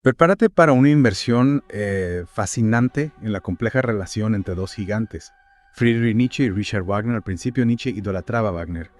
Prepárate para una inversión fascinante en la compleja relación entre dos gigantes. Friedrich Nietzsche y Richard Wagner. Al principio Nietzsche idolatraba a Wagner.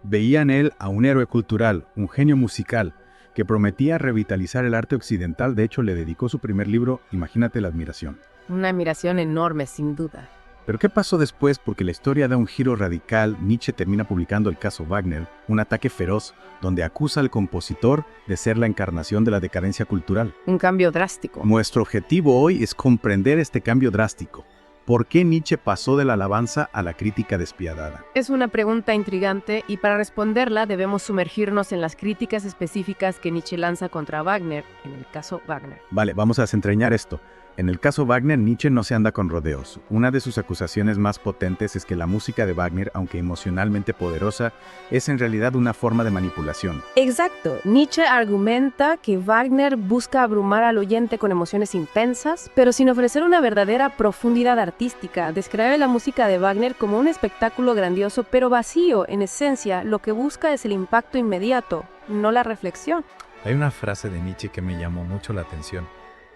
Veía en él a un héroe cultural, un genio musical, que prometía revitalizar el arte occidental. De hecho, le dedicó su primer libro, Imagínate la admiración. Una admiración enorme, sin duda. Pero ¿qué pasó después? Porque la historia da un giro radical. Nietzsche termina publicando el caso Wagner, un ataque feroz, donde acusa al compositor de ser la encarnación de la decadencia cultural. Un cambio drástico. Nuestro objetivo hoy es comprender este cambio drástico. ¿Por qué Nietzsche pasó de la alabanza a la crítica despiadada? Es una pregunta intrigante y para responderla debemos sumergirnos en las críticas específicas que Nietzsche lanza contra Wagner, en el caso Wagner. Vale, vamos a desentrañar esto. En el caso Wagner, Nietzsche no se anda con rodeos. Una de sus acusaciones más potentes es que la música de Wagner, aunque emocionalmente poderosa, es en realidad una forma de manipulación. Exacto. Nietzsche argumenta que Wagner busca abrumar al oyente con emociones intensas, pero sin ofrecer una verdadera profundidad artística. Describe la música de Wagner como un espectáculo grandioso, pero vacío. En esencia, lo que busca es el impacto inmediato, no la reflexión. Hay una frase de Nietzsche que me llamó mucho la atención.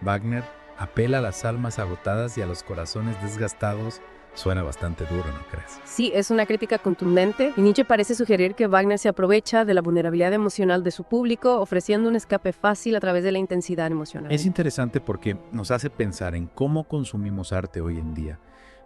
Wagner apela a las almas agotadas y a los corazones desgastados. Suena bastante duro, ¿no crees? Sí, es una crítica contundente y Nietzsche parece sugerir que Wagner se aprovecha de la vulnerabilidad emocional de su público, ofreciendo un escape fácil a través de la intensidad emocional. Es interesante porque nos hace pensar en cómo consumimos arte hoy en día.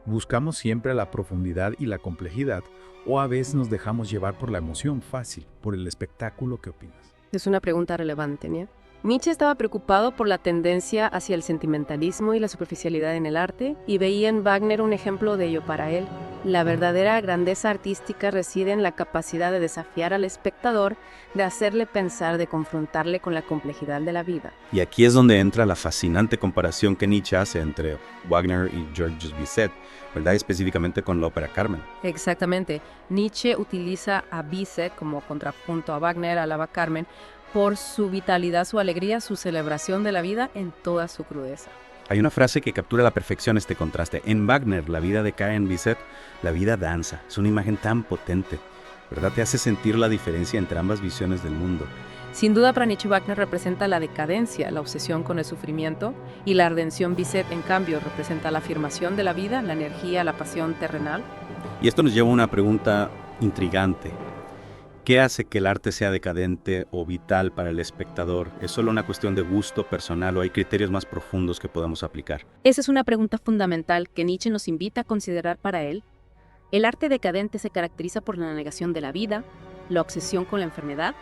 ¿Buscamos siempre la profundidad y la complejidad o a veces nos dejamos llevar por la emoción fácil, por el espectáculo? ¿Qué opinas? Es una pregunta relevante, ¿no? Nietzsche estaba preocupado por la tendencia hacia el sentimentalismo y la superficialidad en el arte y veía en Wagner un ejemplo de ello para él. La verdadera grandeza artística reside en la capacidad de desafiar al espectador, de hacerle pensar, de confrontarle con la complejidad de la vida. Y aquí es donde entra la fascinante comparación que Nietzsche hace entre Wagner y Georges Bizet, ¿verdad? Específicamente con la ópera Carmen. Exactamente. Nietzsche utiliza a Bizet como contrapunto a Wagner, alaba a Carmen, por su vitalidad, su alegría, su celebración de la vida en toda su crudeza. Hay una frase que captura a la perfección este contraste. En Wagner, la vida decae; en Bizet, la vida danza. Es una imagen tan potente, ¿verdad? Te hace sentir la diferencia entre ambas visiones del mundo. Sin duda, para Nietzsche, Wagner representa la decadencia, la obsesión con el sufrimiento, y la redención Bizet, en cambio, representa la afirmación de la vida, la energía, la pasión terrenal. Y esto nos lleva a una pregunta intrigante. ¿Qué hace que el arte sea decadente o vital para el espectador? ¿Es solo una cuestión de gusto personal o hay criterios más profundos que podamos aplicar? Esa es una pregunta fundamental que Nietzsche nos invita a considerar para él. El arte decadente se caracteriza por la negación de la vida, la obsesión con la enfermedad,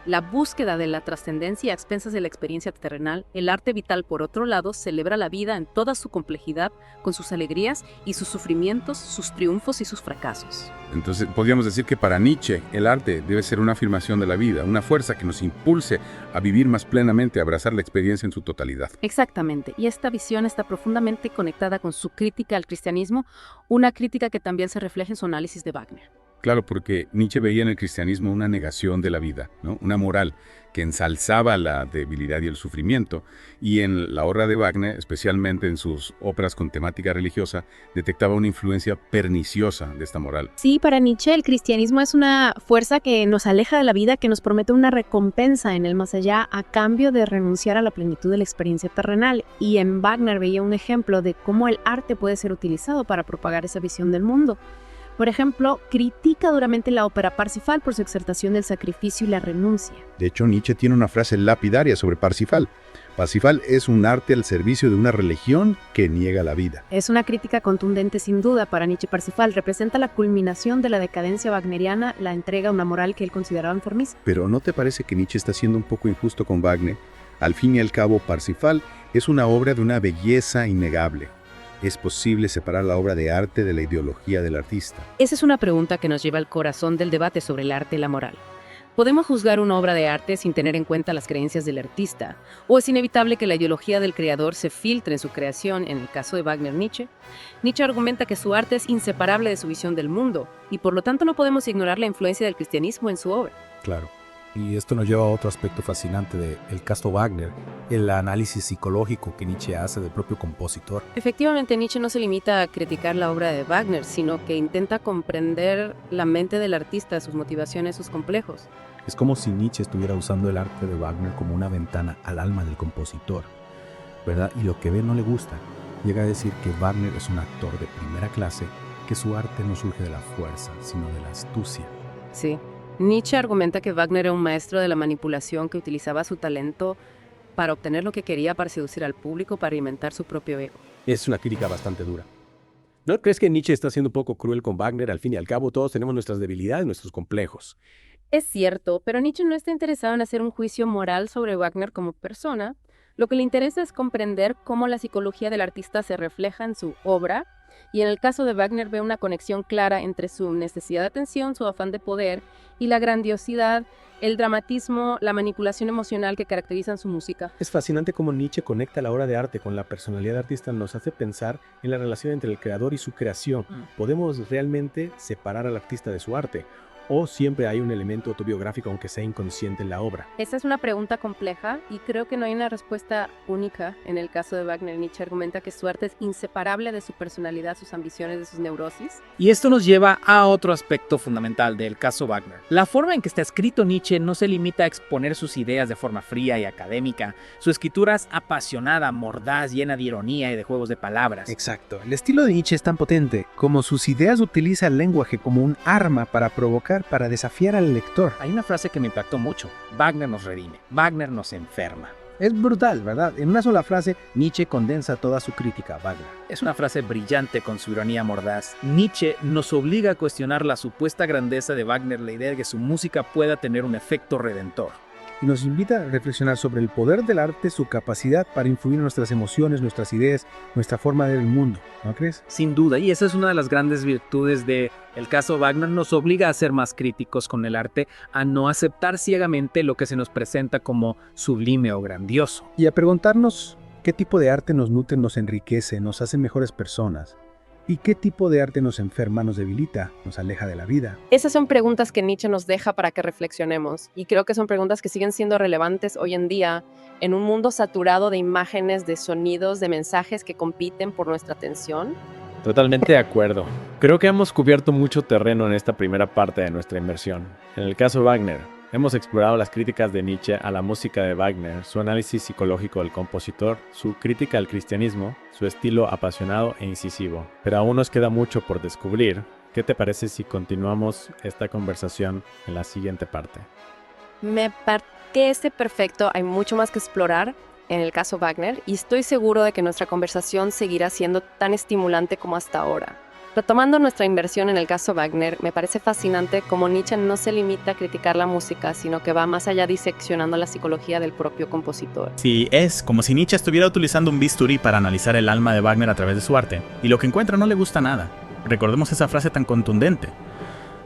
la búsqueda de la trascendencia a expensas de la experiencia terrenal. El arte vital, por otro lado, celebra la vida en toda su complejidad, con sus alegrías y sus sufrimientos, sus triunfos y sus fracasos. Entonces, podríamos decir que para Nietzsche, el arte debe ser una afirmación de la vida, una fuerza que nos impulse a vivir más plenamente, a abrazar la experiencia en su totalidad. Exactamente, y esta visión está profundamente conectada con su crítica al cristianismo, una crítica que también se refleja en su análisis de Wagner. Claro, porque Nietzsche veía en el cristianismo una negación de la vida, ¿no? Una moral que ensalzaba la debilidad y el sufrimiento. Y en la obra de Wagner, especialmente en sus óperas con temática religiosa, detectaba una influencia perniciosa de esta moral. Sí, para Nietzsche el cristianismo es una fuerza que nos aleja de la vida, que nos promete una recompensa en el más allá a cambio de renunciar a la plenitud de la experiencia terrenal. Y en Wagner veía un ejemplo de cómo el arte puede ser utilizado para propagar esa visión del mundo. Por ejemplo, critica duramente la ópera Parsifal por su exaltación del sacrificio y la renuncia. De hecho, Nietzsche tiene una frase lapidaria sobre Parsifal. Parsifal es un arte al servicio de una religión que niega la vida. Es una crítica contundente sin duda. Para Nietzsche, Parsifal representa la culminación de la decadencia wagneriana, la entrega a una moral que él consideraba enfermiza. Pero ¿no te parece que Nietzsche está siendo un poco injusto con Wagner? Al fin y al cabo, Parsifal es una obra de una belleza innegable. ¿Es posible separar la obra de arte de la ideología del artista? Esa es una pregunta que nos lleva al corazón del debate sobre el arte y la moral. ¿Podemos juzgar una obra de arte sin tener en cuenta las creencias del artista? ¿O es inevitable que la ideología del creador se filtre en su creación, en el caso de Wagner-Nietzsche? Nietzsche argumenta que su arte es inseparable de su visión del mundo, y por lo tanto no podemos ignorar la influencia del cristianismo en su obra. Claro. Y esto nos lleva a otro aspecto fascinante del caso Wagner, el análisis psicológico que Nietzsche hace del propio compositor. Efectivamente, Nietzsche no se limita a criticar la obra de Wagner, sino que intenta comprender la mente del artista, sus motivaciones, sus complejos. Es como si Nietzsche estuviera usando el arte de Wagner como una ventana al alma del compositor. ¿verdad? Y lo que ve no le gusta. Llega a decir que Wagner es un actor de primera clase, que su arte no surge de la fuerza, sino de la astucia. Sí. Nietzsche argumenta que Wagner era un maestro de la manipulación que utilizaba su talento para obtener lo que quería, para seducir al público, para alimentar su propio ego. Es una crítica bastante dura. ¿No crees que Nietzsche está siendo un poco cruel con Wagner? Al fin y al cabo, todos tenemos nuestras debilidades, nuestros complejos. Es cierto, pero Nietzsche no está interesado en hacer un juicio moral sobre Wagner como persona. Lo que le interesa es comprender cómo la psicología del artista se refleja en su obra, y en el caso de Wagner ve una conexión clara entre su necesidad de atención, su afán de poder, y la grandiosidad, el dramatismo, la manipulación emocional que caracterizan su música. Es fascinante cómo Nietzsche conecta la obra de arte con la personalidad del artista, nos hace pensar en la relación entre el creador y su creación. ¿Podemos realmente separar al artista de su arte? ¿O siempre hay un elemento autobiográfico aunque sea inconsciente en la obra? Esa es una pregunta compleja y creo que no hay una respuesta única. En el caso de Wagner, Nietzsche argumenta que su arte es inseparable de su personalidad, sus ambiciones, de sus neurosis. Y esto nos lleva a otro aspecto fundamental del caso Wagner. La forma en que está escrito Nietzsche no se limita a exponer sus ideas de forma fría y académica. Su escritura es apasionada, mordaz, llena de ironía y de juegos de palabras. Exacto. El estilo de Nietzsche es tan potente como sus ideas utiliza el lenguaje como un arma para provocar, para desafiar al lector. Hay una frase que me impactó mucho. Wagner nos redime, Wagner nos enferma. Es brutal, ¿verdad? En una sola frase, Nietzsche condensa toda su crítica a Wagner. Es una frase brillante con su ironía mordaz. Nietzsche nos obliga a cuestionar la supuesta grandeza de Wagner, la idea de que su música pueda tener un efecto redentor. Y nos invita a reflexionar sobre el poder del arte, su capacidad para influir en nuestras emociones, nuestras ideas, nuestra forma de ver el mundo, ¿no crees? Sin duda, y esa es una de las grandes virtudes del caso Wagner, nos obliga a ser más críticos con el arte, a no aceptar ciegamente lo que se nos presenta como sublime o grandioso. Y a preguntarnos qué tipo de arte nos nutre, nos enriquece, nos hace mejores personas. ¿Y qué tipo de arte nos enferma, nos debilita, nos aleja de la vida? Esas son preguntas que Nietzsche nos deja para que reflexionemos, y creo que son preguntas que siguen siendo relevantes hoy en día en un mundo saturado de imágenes, de sonidos, de mensajes que compiten por nuestra atención. Totalmente de acuerdo. Creo que hemos cubierto mucho terreno en esta primera parte de nuestra inmersión. En el caso Wagner, hemos explorado las críticas de Nietzsche a la música de Wagner, su análisis psicológico del compositor, su crítica al cristianismo, su estilo apasionado e incisivo. Pero aún nos queda mucho por descubrir. ¿Qué te parece si continuamos esta conversación en la siguiente parte? Me parece perfecto, hay mucho más que explorar en el caso Wagner, y estoy seguro de que nuestra conversación seguirá siendo tan estimulante como hasta ahora. Retomando nuestra inversión en el caso Wagner, me parece fascinante cómo Nietzsche no se limita a criticar la música, sino que va más allá diseccionando la psicología del propio compositor. Sí, es como si Nietzsche estuviera utilizando un bisturí para analizar el alma de Wagner a través de su arte, y lo que encuentra no le gusta nada. Recordemos esa frase tan contundente.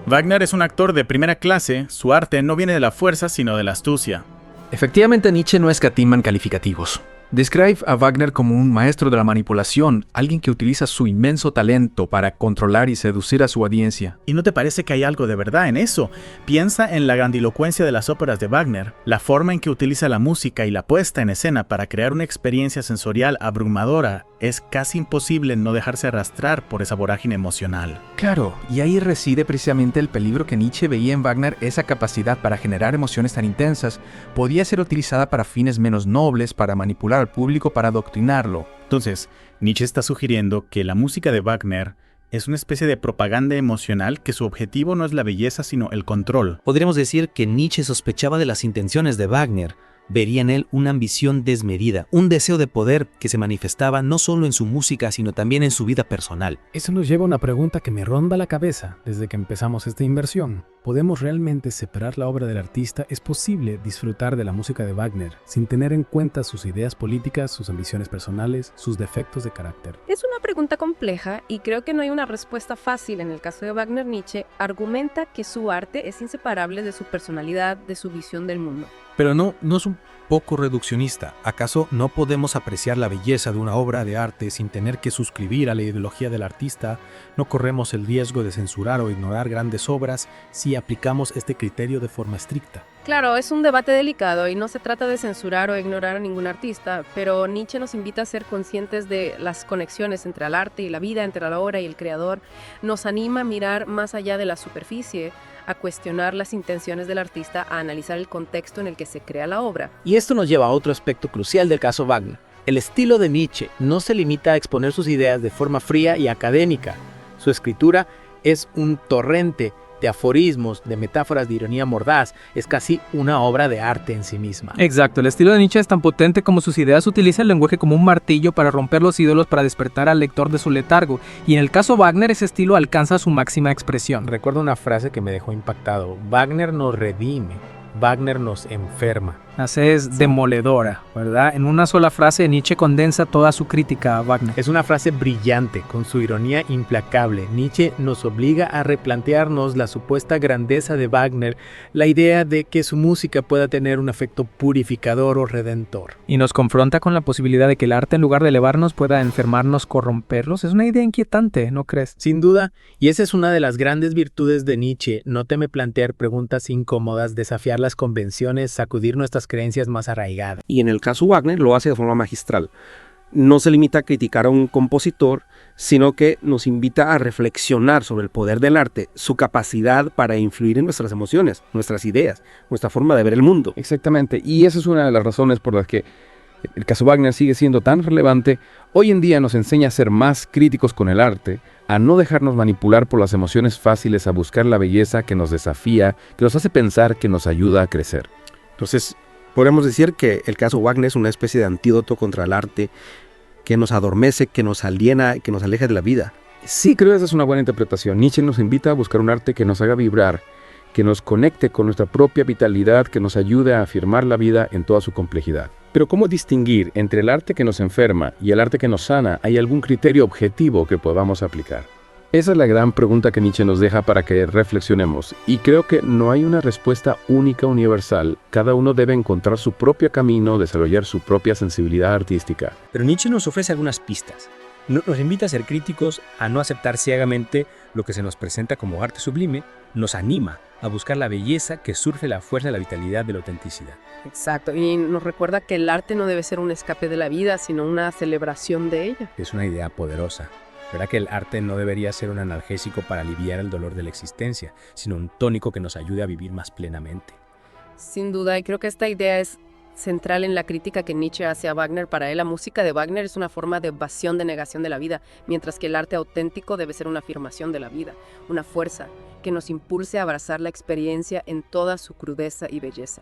Wagner es un actor de primera clase, su arte no viene de la fuerza, sino de la astucia. Efectivamente, Nietzsche no escatima en calificativos. Describe a Wagner como un maestro de la manipulación, alguien que utiliza su inmenso talento para controlar y seducir a su audiencia. ¿Y no te parece que hay algo de verdad en eso? Piensa en la grandilocuencia de las óperas de Wagner, la forma en que utiliza la música y la puesta en escena para crear una experiencia sensorial abrumadora. Es casi imposible no dejarse arrastrar por esa vorágine emocional. Claro, y ahí reside precisamente el peligro que Nietzsche veía en Wagner. Esa capacidad para generar emociones tan intensas podía ser utilizada para fines menos nobles, para manipular al público, para adoctrinarlo. Entonces, Nietzsche está sugiriendo que la música de Wagner es una especie de propaganda emocional, que su objetivo no es la belleza sino el control. Podríamos decir que Nietzsche sospechaba de las intenciones de Wagner. Vería en él una ambición desmedida, un deseo de poder que se manifestaba no solo en su música, sino también en su vida personal. Eso nos lleva a una pregunta que me ronda la cabeza desde que empezamos esta inversión. ¿Podemos realmente separar la obra del artista? ¿Es posible disfrutar de la música de Wagner sin tener en cuenta sus ideas políticas, sus ambiciones personales, sus defectos de carácter? Es una pregunta compleja y creo que no hay una respuesta fácil. En el caso de Wagner, Nietzsche argumenta que su arte es inseparable de su personalidad, de su visión del mundo. Pero no es un poco reduccionista. ¿Acaso no podemos apreciar la belleza de una obra de arte sin tener que suscribir a la ideología del artista? ¿No corremos el riesgo de censurar o ignorar grandes obras si aplicamos este criterio de forma estricta? Claro, es un debate delicado y no se trata de censurar o ignorar a ningún artista, pero Nietzsche nos invita a ser conscientes de las conexiones entre el arte y la vida, entre la obra y el creador. Nos anima a mirar más allá de la superficie, a cuestionar las intenciones del artista, a analizar el contexto en el que se crea la obra. Y esto nos lleva a otro aspecto crucial del caso Wagner. El estilo de Nietzsche no se limita a exponer sus ideas de forma fría y académica. Su escritura es un torrente de aforismos, de metáforas de ironía mordaz. Es casi una obra de arte en sí misma. Exacto, el estilo de Nietzsche es tan potente como sus ideas. Utiliza el lenguaje como un martillo para romper los ídolos, para despertar al lector de su letargo. Y en el caso Wagner, ese estilo alcanza su máxima expresión. Recuerdo una frase que me dejó impactado. Wagner nos redime, Wagner nos enferma. Frase es demoledora, ¿verdad? En una sola frase, Nietzsche condensa toda su crítica a Wagner. Es una frase brillante, con su ironía implacable. Nietzsche nos obliga a replantearnos la supuesta grandeza de Wagner, la idea de que su música pueda tener un efecto purificador o redentor. Y nos confronta con la posibilidad de que el arte, en lugar de elevarnos, pueda enfermarnos, corromperlos. Es una idea inquietante, ¿no crees? Sin duda, y esa es una de las grandes virtudes de Nietzsche. No teme plantear preguntas incómodas, desafiar las convenciones, sacudir nuestras creencias más arraigadas. Y en el caso Wagner lo hace de forma magistral. No se limita a criticar a un compositor, sino que nos invita a reflexionar sobre el poder del arte, su capacidad para influir en nuestras emociones, nuestras ideas, nuestra forma de ver el mundo. Exactamente, y esa es una de las razones por las que el caso Wagner sigue siendo tan relevante. Hoy en día nos enseña a ser más críticos con el arte, a no dejarnos manipular por las emociones fáciles, a buscar la belleza que nos desafía, que nos hace pensar, que nos ayuda a crecer. Entonces, podemos decir que el caso Wagner es una especie de antídoto contra el arte que nos adormece, que nos aliena, que nos aleja de la vida. Sí, creo que esa es una buena interpretación. Nietzsche nos invita a buscar un arte que nos haga vibrar, que nos conecte con nuestra propia vitalidad, que nos ayude a afirmar la vida en toda su complejidad. Pero ¿cómo distinguir entre el arte que nos enferma y el arte que nos sana? ¿Hay algún criterio objetivo que podamos aplicar? Esa es la gran pregunta que Nietzsche nos deja para que reflexionemos, y creo que no hay una respuesta única universal. Cada uno debe encontrar su propio camino, desarrollar su propia sensibilidad artística. Pero Nietzsche nos ofrece algunas pistas. Nos invita a ser críticos, a no aceptar ciegamente lo que se nos presenta como arte sublime, nos anima a buscar la belleza que surge la fuerza, la vitalidad de la autenticidad. Exacto, y nos recuerda que el arte no debe ser un escape de la vida, sino una celebración de ella. Es una idea poderosa. ¿Verdad que el arte no debería ser un analgésico para aliviar el dolor de la existencia, sino un tónico que nos ayude a vivir más plenamente? Sin duda, y creo que esta idea es central en la crítica que Nietzsche hace a Wagner. Para él, la música de Wagner es una forma de evasión, de negación de la vida, mientras que el arte auténtico debe ser una afirmación de la vida, una fuerza que nos impulse a abrazar la experiencia en toda su crudeza y belleza.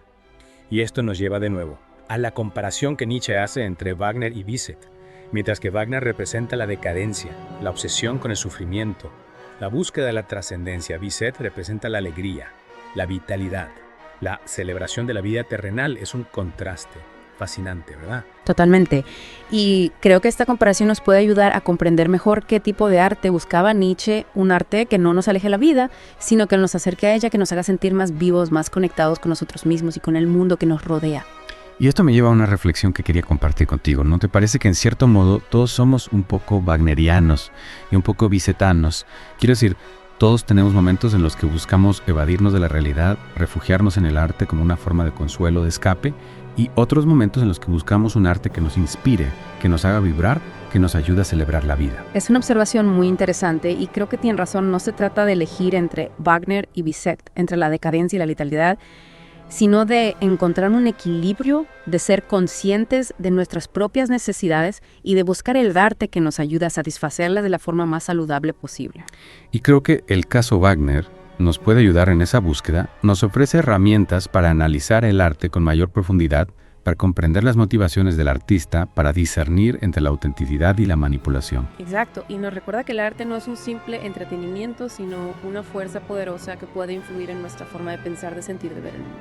Y esto nos lleva de nuevo a la comparación que Nietzsche hace entre Wagner y Bizet. Mientras que Wagner representa la decadencia, la obsesión con el sufrimiento, la búsqueda de la trascendencia, Bizet representa la alegría, la vitalidad, la celebración de la vida terrenal. Es un contraste fascinante, ¿verdad? Totalmente. Y creo que esta comparación nos puede ayudar a comprender mejor qué tipo de arte buscaba Nietzsche, un arte que no nos aleje de la vida, sino que nos acerque a ella, que nos haga sentir más vivos, más conectados con nosotros mismos y con el mundo que nos rodea. Y esto me lleva a una reflexión que quería compartir contigo. ¿No te parece que en cierto modo todos somos un poco wagnerianos y un poco bizetanos? Quiero decir, todos tenemos momentos en los que buscamos evadirnos de la realidad, refugiarnos en el arte como una forma de consuelo, de escape, y otros momentos en los que buscamos un arte que nos inspire, que nos haga vibrar, que nos ayude a celebrar la vida. Es una observación muy interesante y creo que tiene razón. No se trata de elegir entre Wagner y Bizet, entre la decadencia y la vitalidad, sino de encontrar un equilibrio, de ser conscientes de nuestras propias necesidades y de buscar el arte que nos ayude a satisfacerlas de la forma más saludable posible. Y creo que el caso Wagner nos puede ayudar en esa búsqueda, nos ofrece herramientas para analizar el arte con mayor profundidad, para comprender las motivaciones del artista, para discernir entre la autenticidad y la manipulación. Exacto, y nos recuerda que el arte no es un simple entretenimiento, sino una fuerza poderosa que puede influir en nuestra forma de pensar, de sentir, de ver el mundo.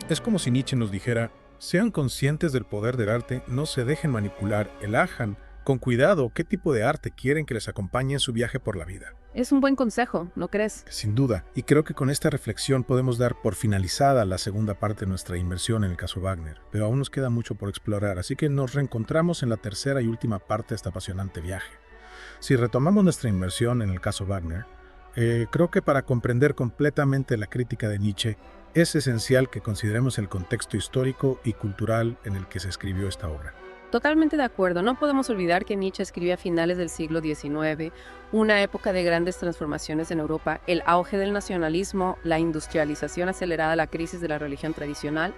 Es como si Nietzsche nos dijera, sean conscientes del poder del arte, no se dejen manipular, elajan con cuidado qué tipo de arte quieren que les acompañe en su viaje por la vida. Es un buen consejo, ¿no crees? Sin duda, y creo que con esta reflexión podemos dar por finalizada la segunda parte de nuestra inmersión en el caso Wagner, pero aún nos queda mucho por explorar, así que nos reencontramos en la tercera y última parte de este apasionante viaje. Si retomamos nuestra inmersión en el caso Wagner, creo que para comprender completamente la crítica de Nietzsche, es esencial que consideremos el contexto histórico y cultural en el que se escribió esta obra. Totalmente de acuerdo. No podemos olvidar que Nietzsche escribió a finales del siglo XIX, una época de grandes transformaciones en Europa, el auge del nacionalismo, la industrialización acelerada, la crisis de la religión tradicional.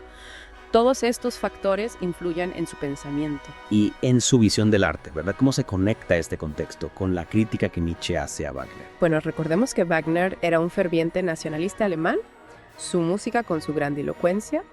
Todos estos factores influyen en su pensamiento. Y en su visión del arte, ¿verdad? ¿Cómo se conecta este contexto con la crítica que Nietzsche hace a Wagner? Bueno, recordemos que Wagner era un ferviente nacionalista alemán. Su música, con su grandilocuencia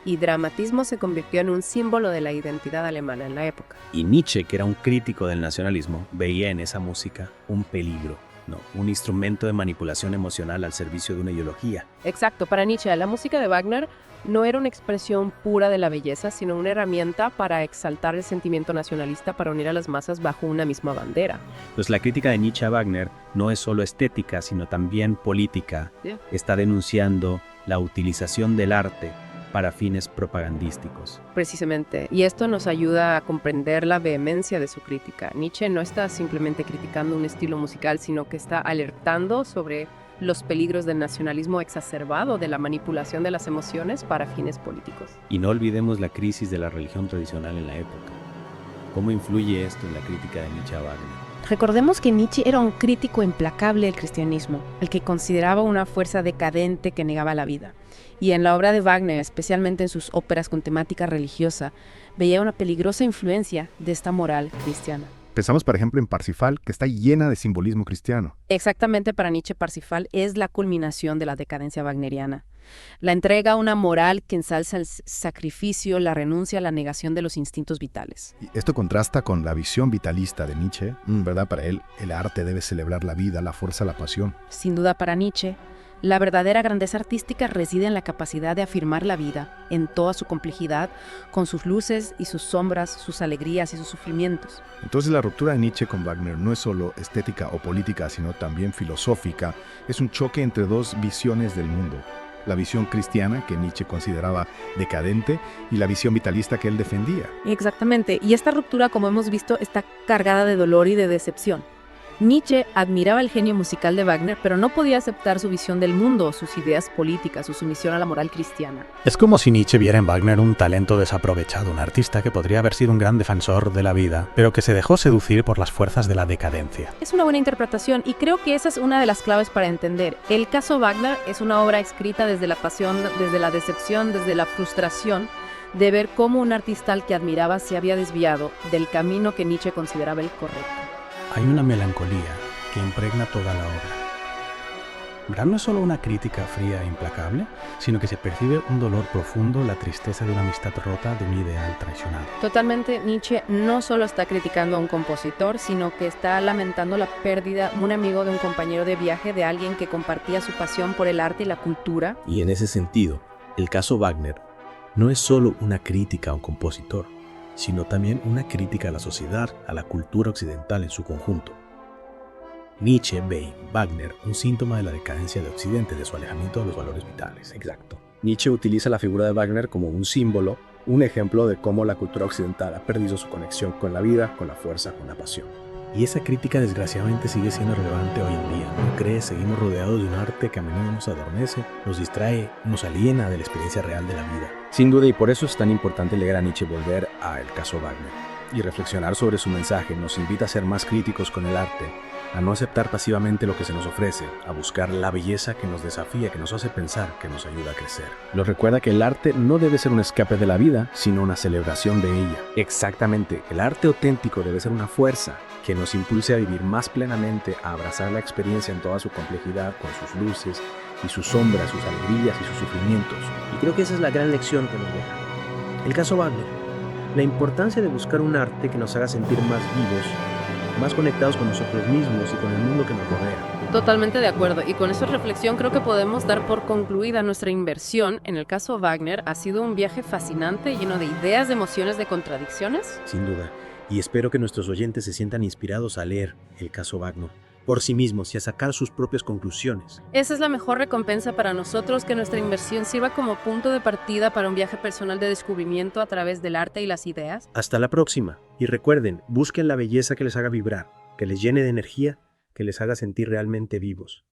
y dramatismo, se convirtió en un símbolo de la identidad alemana en la época. Y Nietzsche, que era un crítico del nacionalismo, veía en esa música un peligro, ¿no? Un instrumento de manipulación emocional al servicio de una ideología. Exacto, para Nietzsche, la música de Wagner no era una expresión pura de la belleza, sino una herramienta para exaltar el sentimiento nacionalista, para unir a las masas bajo una misma bandera. Pues la crítica de Nietzsche a Wagner no es solo estética, sino también política. Está denunciando la utilización del arte para fines propagandísticos. Precisamente, y esto nos ayuda a comprender la vehemencia de su crítica. Nietzsche no está simplemente criticando un estilo musical, sino que está alertando sobre los peligros del nacionalismo exacerbado, de la manipulación de las emociones para fines políticos. Y no olvidemos la crisis de la religión tradicional en la época. ¿Cómo influye esto en la crítica de Nietzsche a Wagner? Recordemos que Nietzsche era un crítico implacable del cristianismo, al que consideraba una fuerza decadente que negaba la vida. Y en la obra de Wagner, especialmente en sus óperas con temática religiosa, veía una peligrosa influencia de esta moral cristiana. Pensamos, por ejemplo, en Parsifal, que está llena de simbolismo cristiano. Exactamente, para Nietzsche, Parsifal es la culminación de la decadencia wagneriana. La entrega a una moral que ensalza el sacrificio, la renuncia, la negación de los instintos vitales. Y esto contrasta con la visión vitalista de Nietzsche, ¿verdad? Para él, el arte debe celebrar la vida, la fuerza, la pasión. Sin duda, para Nietzsche, la verdadera grandeza artística reside en la capacidad de afirmar la vida en toda su complejidad, con sus luces y sus sombras, sus alegrías y sus sufrimientos. Entonces la ruptura de Nietzsche con Wagner no es solo estética o política, sino también filosófica. Es un choque entre dos visiones del mundo. La visión cristiana, que Nietzsche consideraba decadente, y la visión vitalista que él defendía. Exactamente, y esta ruptura, como hemos visto, está cargada de dolor y de decepción. Nietzsche admiraba el genio musical de Wagner, pero no podía aceptar su visión del mundo, sus ideas políticas, su sumisión a la moral cristiana. Es como si Nietzsche viera en Wagner un talento desaprovechado, un artista que podría haber sido un gran defensor de la vida, pero que se dejó seducir por las fuerzas de la decadencia. Es una buena interpretación y creo que esa es una de las claves para entender. El caso Wagner es una obra escrita desde la pasión, desde la decepción, desde la frustración de ver cómo un artista al que admiraba se había desviado del camino que Nietzsche consideraba el correcto. Hay una melancolía que impregna toda la obra. ¿Verdad? No es solo una crítica fría e implacable, sino que se percibe un dolor profundo, la tristeza de una amistad rota, de un ideal traicionado. Totalmente, Nietzsche no solo está criticando a un compositor, sino que está lamentando la pérdida de un amigo, de un compañero de viaje, de alguien que compartía su pasión por el arte y la cultura. Y en ese sentido, el caso Wagner no es solo una crítica a un compositor, sino también una crítica a la sociedad, a la cultura occidental en su conjunto. Nietzsche ve en Wagner un síntoma de la decadencia de Occidente, de su alejamiento de los valores vitales. Exacto. Nietzsche utiliza la figura de Wagner como un símbolo, un ejemplo de cómo la cultura occidental ha perdido su conexión con la vida, con la fuerza, con la pasión. Y esa crítica desgraciadamente sigue siendo relevante hoy en día. ¿No crees? Seguimos rodeados de un arte que a menudo nos adormece, nos distrae, nos aliena de la experiencia real de la vida. Sin duda, y por eso es tan importante leer a Nietzsche, volver a El caso Wagner y reflexionar sobre su mensaje. Nos invita a ser más críticos con el arte, a no aceptar pasivamente lo que se nos ofrece, a buscar la belleza que nos desafía, que nos hace pensar, que nos ayuda a crecer. Nos recuerda que el arte no debe ser un escape de la vida, sino una celebración de ella. Exactamente, el arte auténtico debe ser una fuerza que nos impulse a vivir más plenamente, a abrazar la experiencia en toda su complejidad, con sus luces y sus sombras, sus alegrías y sus sufrimientos. Y creo que esa es la gran lección que nos deja el caso Wagner. La importancia de buscar un arte que nos haga sentir más vivos, más conectados con nosotros mismos y con el mundo que nos rodea. Totalmente de acuerdo, y con esa reflexión creo que podemos dar por concluida nuestra inversión en el caso Wagner. Ha sido un viaje fascinante, lleno de ideas, de emociones, de contradicciones. Sin duda, y espero que nuestros oyentes se sientan inspirados a leer el caso Wagner por sí mismos y a sacar sus propias conclusiones. Esa es la mejor recompensa para nosotros, que nuestra inversión sirva como punto de partida para un viaje personal de descubrimiento a través del arte y las ideas. Hasta la próxima, y recuerden, busquen la belleza que les haga vibrar, que les llene de energía, que les haga sentir realmente vivos.